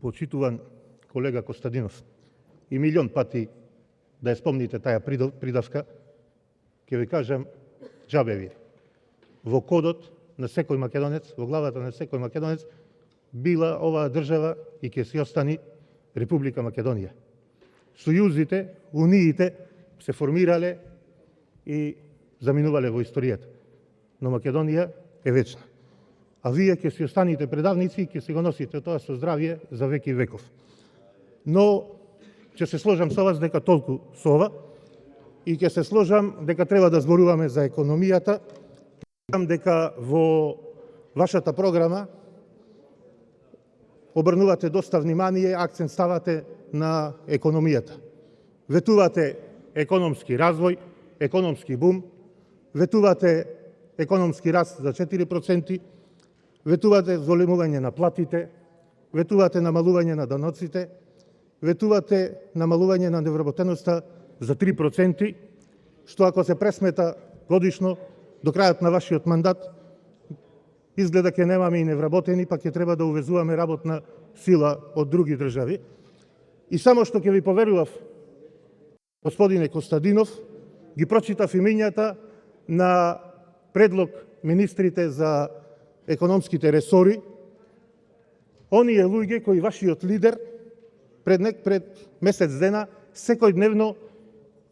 почитуван колега Костадинов, и милион пати да ја спомните таа придавка, ќе ви кажам, џабе ви. Во кодот на секој македонец, во главата на секој македонец, била оваа држава и ќе си остани Република Македонија. Сојузите, униите се формирале и заминувале во историјата. Но Македонија е вечна. А вие ќе си останите предавници и ќе си го носите тоа со здравје за веки веков. Но ќе се сложам со вас дека толку со ова и ќе се сложам дека треба да зборуваме за економијата. Знам дека во вашата програма обрнувате доста внимание, акцент ставате на економијата. Ветувате економски развој, економски бум, ветувате економски раст за 4%, ветувате зголемување на платите, ветувате намалување на даноците, ветувате намалување на невработеноста за 3%, што ако се пресмета годишно до крајот на вашиот мандат, изгледа ќе немаме и невработени, па ќе треба да увезуваме работна сила од други држави. И само што ќе ви поверував, господине Костадинов, ги прочитав имињата на предлог министрите за економските ресори, оние луѓе кои вашиот лидер пред месец дена секојдневно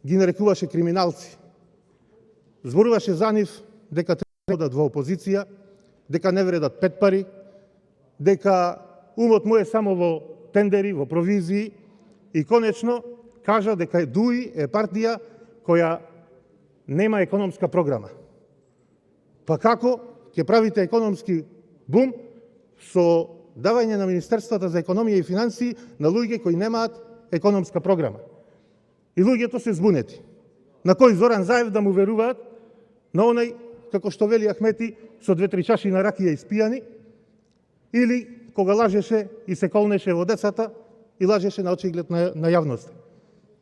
ги нарекуваше криминалци. Зборуваше за нив дека треба да во опозиција, дека не вредат пет пари, дека умот му е само во тендери, во провизии и конечно кажа дека ДУИ е партија која нема економска програма. Па како ќе правите економски бум со давање на Министерствата за економија и финансии на луѓе кои немаат економска програма? И луѓето се збунети. На кој Зоран Заев да му веруваат? На онај, како што вели Ахмети, со 2-3 чаши на ракија испијани, или кога лажеше и се колнеше во децата и лажеше на очиглед на јавност.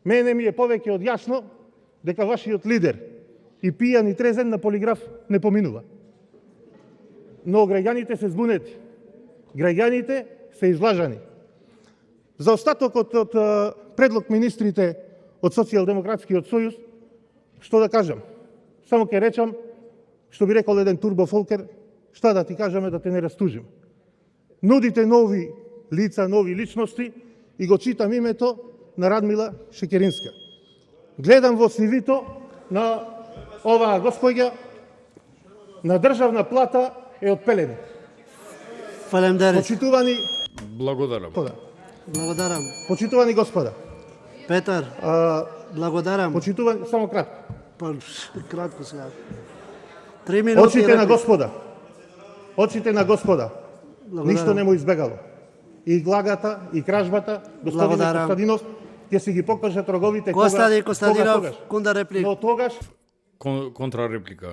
Мене ми е повеќе од јасно дека вашиот лидер и пијан и трезен на полиграф не поминува. Но граѓаните се збунети. Граѓаните се излажани. За остатокот од предлог министрите од Социјалдемократскиот сојуз, што да кажам? Само ќе речам, што би рекол еден турбофолкер, шта да ти кажаме да те не растужим. Нудите нови лица, нови личности и го читам името на Радмила Шекеринска. Гледам во CV-то на оваа господја, на државна плата е од Пелени. Почитувани... Благодарам. Благодарам. Почитувани господа. Петар, благодарам. Почитувани... Само кратко. Кратко сега. 3 минути. Очите на господа. Очите на господа. Ништо не му избегало. И глагата, и кражбата, господин Костадинов, ќе си ги покажат роговите Костадинов, кунда реплика. Но тогаш Контрареплика.